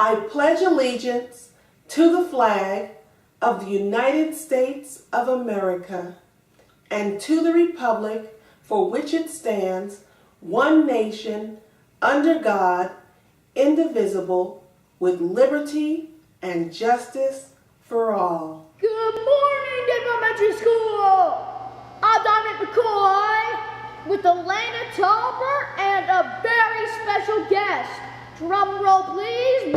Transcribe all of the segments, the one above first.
I pledge allegiance to the flag of the United States of America and to the republic for which it stands, one nation, under God, indivisible, with liberty and justice for all. Good morning, Denver Elementary School! I'm Dominic McCoy with Elena Talbert and a very special guest. Drum roll, please.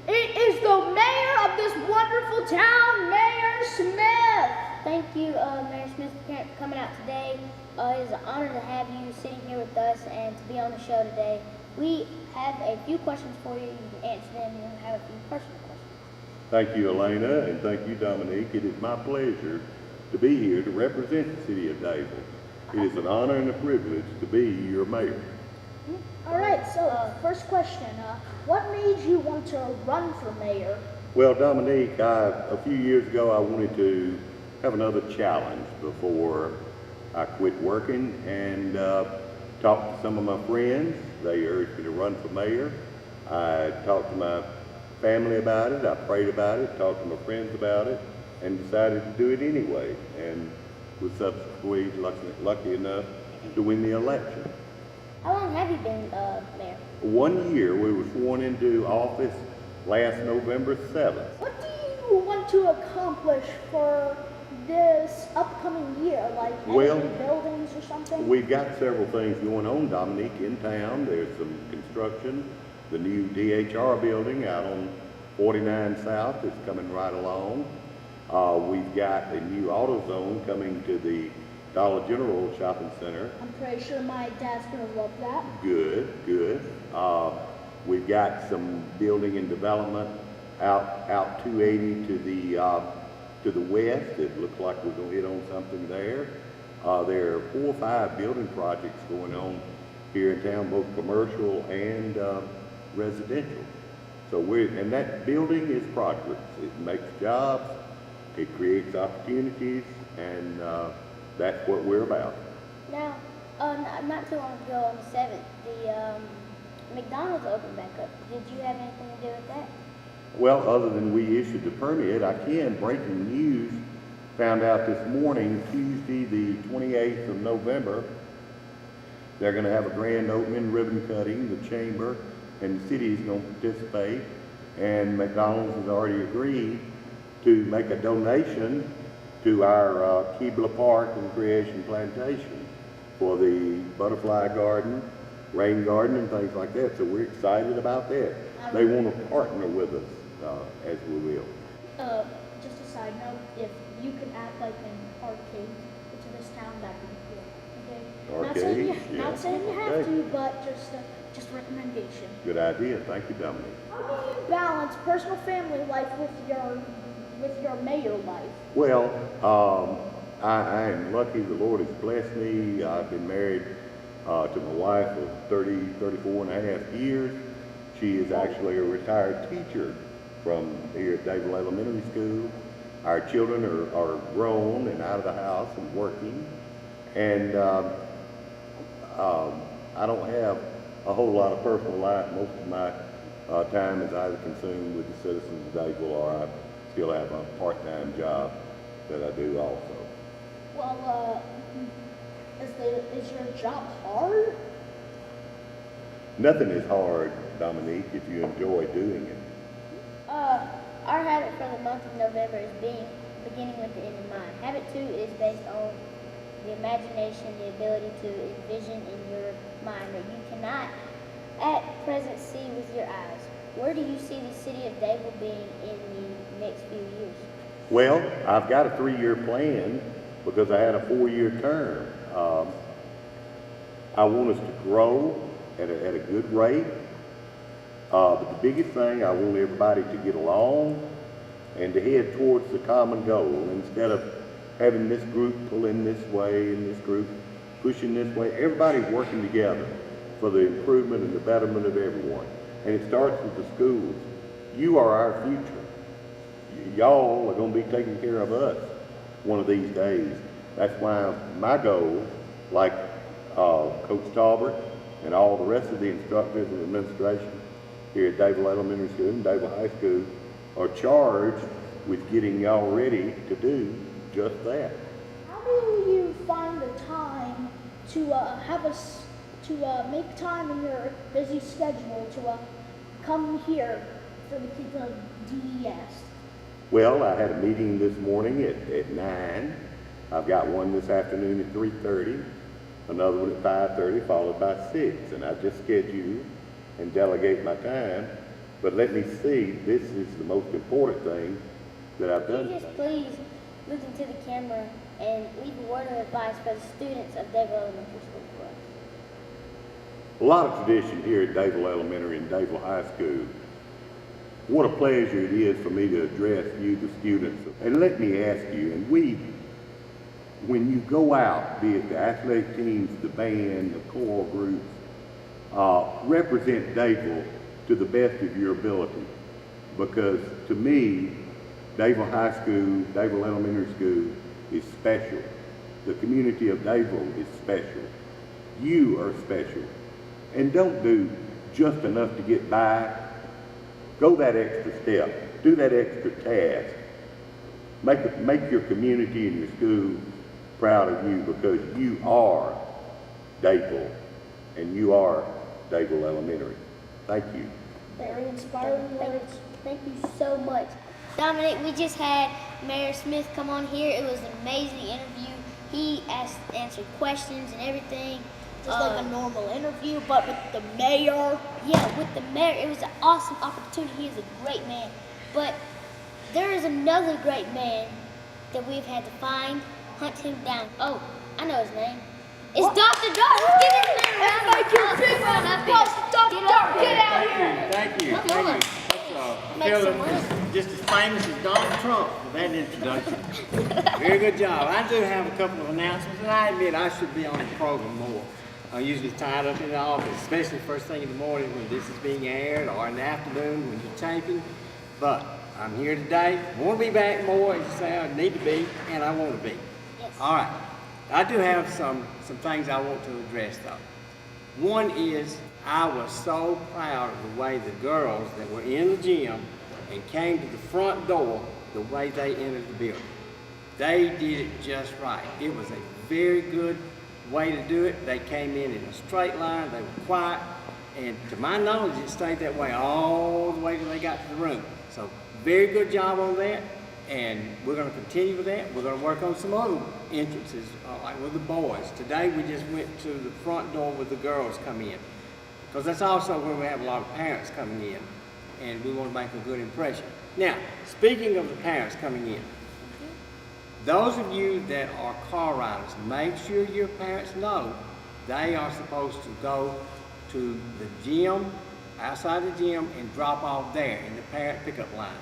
It is the mayor of this wonderful town, Mayor Smith. Thank you, Mayor Smith, for coming out today. It is an honor to have you sitting here with us and to be on the show today. We have a few questions for you. You can answer them. We'll have a few personal questions. Thank you, Elena, and thank you, Dominique. It is my pleasure to be here to represent the city of Dable. It is an honor and a privilege to be your mayor. All right, so first question, what made you want to run for mayor? Well, Dominique, a few years ago I wanted to have another challenge before I quit working and talked to some of my friends. They urged me to run for mayor. I talked to my family about it, I prayed about it, talked to my friends about it, and decided to do it anyway, and was subsequently lucky enough to win the election. How long have you been mayor? 1 year. We were sworn into office last November 7th. What do you want to accomplish for this upcoming year, like Well, any buildings or something? We've got several things going on, Dominique, in town. There's some construction. The new DHR building out on 49 South is coming right along. We've got a new AutoZone coming to the Dollar General Shopping Center. I'm pretty sure my dad's gonna love that. Good, good. We've got some building and development out 280 to the west. It looks like we're gonna hit on something there. There are 4 or 5 building projects going on here in town, both commercial and residential. So and that building is progress. It makes jobs, it creates opportunities, and that's what we're about. Now, not too long ago on the 7th, the McDonald's opened back up. Did you have anything to do with that? Well, other than we issued the permit, breaking news, found out this morning, Tuesday the 28th of November, they're going to have a grand opening, ribbon cutting, the chamber and the city is going to participate, and McDonald's has already agreed to make a donation to our Keebler Park and Creation Plantation for the butterfly garden, rain garden, and things like that. So we're excited about that. They want to partner with us as we will. Just a side note, if you could act like an arcade to this town, that would be cool. Okay? Arcade? Not saying you have to, but just recommendation. Good idea. Thank you, Dominic. How do you balance personal family life with your mayor life? Well, I am lucky. The Lord has blessed me. I've been married to my wife for 34 and a half years. She is actually a retired teacher from here at Dable Elementary School. Our children are grown and out of the house and working. And I don't have a whole lot of personal life. Most of my time is either consumed with the citizens of Dable, or I still have a part-time job that I do also. Well, is your job hard? Nothing is hard, Dominique, if you enjoy doing it. Our habit for the month of November is beginning with the end in mind. Habit 2 is based on the imagination, the ability to envision in your mind that you cannot at present see with your eyes. Where do you see the city of Dable being in the next few years? Well, I've got a 3-year plan because I had a 4-year term. I want us to grow at a good rate. But the biggest thing, I want everybody to get along and to head towards the common goal instead of having this group pulling this way and this group pushing this way. Everybody working together for the improvement and the betterment of everyone. And it starts with the schools. You are our future. Y'all are going to be taking care of us one of these days. That's why my goal, like Coach Talbert and all the rest of the instructors and administration, here at Dayville Elementary School and Dayville High School are charged with getting y'all ready to do just that. How do you find the time to make time in your busy schedule to come here for the kids of DES? Well, I had a meeting this morning at 9. I've got one this afternoon at 3:30, another one at 5:30, followed by 6. And I just schedule and delegate my time. But let me see, this is the most important thing that I've Can done you just today. please look into the camera and leave a word of advice for the students of Dayville Elementary School for us? A lot of tradition here at Dayville Elementary and Dayville High School. What a pleasure it is for me to address you, the students. And let me ask you, when you go out, be it the athletic teams, the band, the choral groups, represent Dayville to the best of your ability. Because to me, Dayville High School, Dayville Elementary School is special. The community of Dayville is special. You are special. And don't do just enough to get by. Go that extra step. Do that extra task. Make your community and your school proud of you, because you are Dayville and you are Dayville Elementary. Thank you. Very inspiring words. Thank you so much. Dominic, we just had Mayor Smith come on here. It was an amazing interview. He answered questions and everything. Just like a normal interview, but with the mayor. Yeah, with the mayor. It was an awesome opportunity. He is a great man. But there is another great man that we've had to find, hunt him down. Oh, I know his name. It's Dr. Dart. Let's give his name a round of applause. Big Come on round of up applause here. for Dr. Dart. Get out here. Thank you. Come Thank on. you. Make That's, some noise. just as famous as Donald Trump for that introduction. Very good job. I do have a couple of announcements, and I admit I should be on the program more. I'm usually tied up in the office, especially first thing in the morning when this is being aired, or in the afternoon when you're taping. But I'm here today. I want to be back more, as you say I need to be, and I want to be. Yes. All right. I do have some things I want to address, though. One is, I was so proud of the way the girls that were in the gym and came to the front door, the way they entered the building. They did it just right. It was a very good way to do it. They came in a straight line, they were quiet, and to my knowledge, it stayed that way all the way till they got to the room. So, very good job on that, and we're going to continue with that. We're going to work on some other entrances, like with the boys. Today, we just went to the front door where the girls come in, because that's also where we have a lot of parents coming in, and we want to make a good impression. Now, speaking of the parents coming in, those of you that are car riders, make sure your parents know they are supposed to go to the gym, outside the gym, and drop off there in the parent pickup line,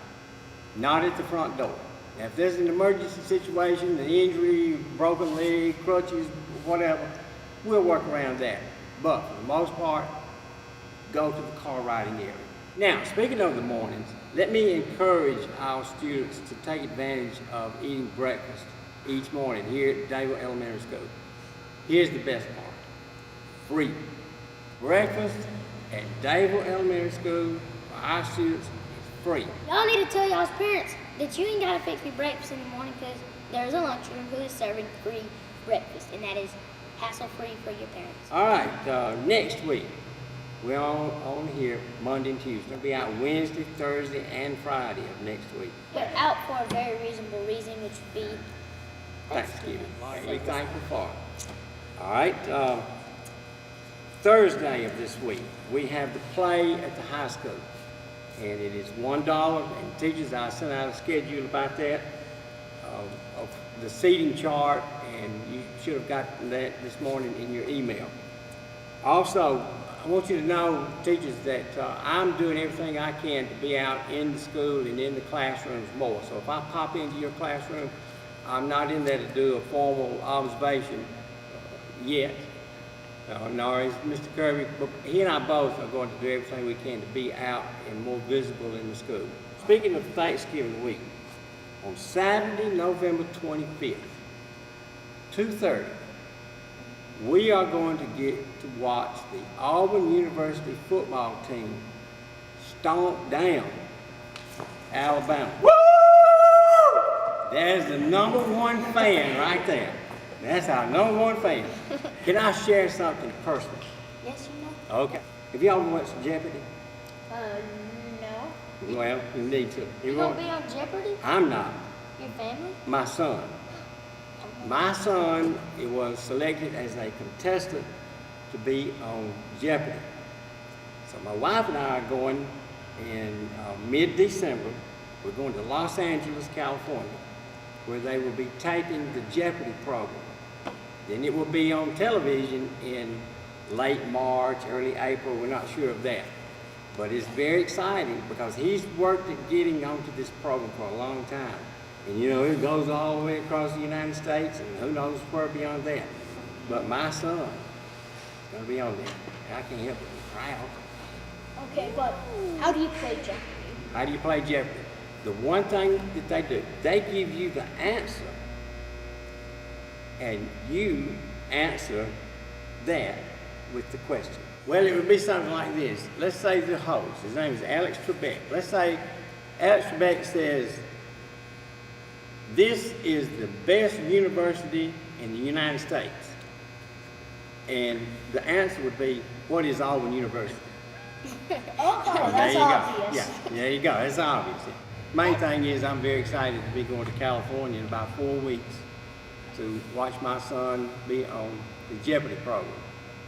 not at the front door. Now, if there's an emergency situation, an injury, broken leg, crutches, whatever, we'll work around that. But for the most part, go to the car riding area. Now, speaking of the mornings, let me encourage our students to take advantage of eating breakfast each morning here at Dayville Elementary School. Here's the best part. Free. Breakfast at Dayville Elementary School for our students is free. Y'all need to tell y'all's parents that you ain't got to fix me breakfast in the morning, because there's a lunchroom who is serving free breakfast, and that is hassle-free for your parents. All right, next week, we're on here Monday and Tuesday. We'll be out Wednesday, Thursday, and Friday of next week. We're out for a very reasonable reason, which would be Thanksgiving. To be thankful for. All right, Thursday of this week, we have the play at the high school. And it is $1, and teachers, I sent out a schedule about that, of the seating chart, and you should have gotten that this morning in your email. Also, I want you to know, teachers, that I'm doing everything I can to be out in the school and in the classrooms more. So if I pop into your classroom, I'm not in there to do a formal observation yet. Nor is Mr. Kirby, but he and I both are going to do everything we can to be out and more visible in the school. Speaking of Thanksgiving week, on Saturday, November 25th, 2:30, we are going to get to watch the Auburn University football team stomp down Alabama. There's the #1 fan right there. That's our #1 fan. Can I share something personal? Yes, you know. Okay. Have y'all watched Jeopardy? No. Well, you need to. You gonna be on Jeopardy? I'm not. Your family? My son. My son was selected as a contestant to be on Jeopardy. So my wife and I are going in mid-December. We're going to Los Angeles, California, where they will be taping the Jeopardy program. Then it will be on television in late March, early April. We're not sure of that. But it's very exciting because he's worked at getting onto this program for a long time. And you know, it goes all the way across the United States and who knows where beyond that. But my son is going to be on there. And I can't help but be proud. Okay, but how do you play Jeopardy? How do you play Jeopardy? The one thing that they do, they give you the answer and you answer that with the question. Well, it would be something like this. Let's say the host, his name is Alex Trebek. Let's say Alex Trebek says, this is the best university in the United States. And the answer would be, what is Auburn University? Oh, that's obvious. Yeah, there you go. That's obvious. Main thing is I'm very excited to be going to California in about 4 weeks to watch my son be on the Jeopardy program.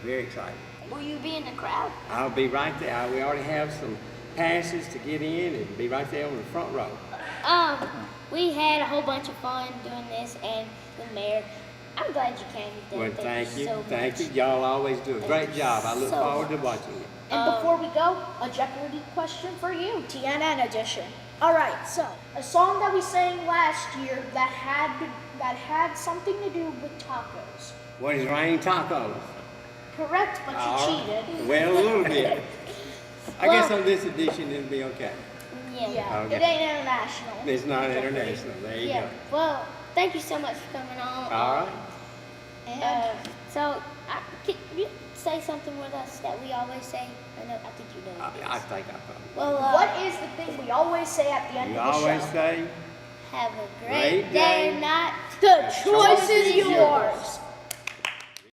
Very excited. Will you be in the crowd? I'll be right there. We already have some passes to get in and be right there on the front row. We had a whole bunch of fun doing this, and the mayor, I'm glad you came today. Well, thank you. So Thank much. you. Y'all always do a great you job. I look so forward to much. watching it. And before we go, a Jeopardy question for you, TNN edition. All right, so a song that we sang last year that had something to do with tacos. What is raining tacos? Correct, but you All right. cheated. Well, a little bit. I Well- guess on this edition it'll be okay. Yeah. Yeah, Okay. it ain't international. It's not international. There you Yeah. go. Well, thank you so much for coming on. All right. And so, can you say something with us that we always say? I think you know. I think I probably. Well, What is the thing we always say at the end You of the always show? say, have a Great great day day. or not. The choice is yours.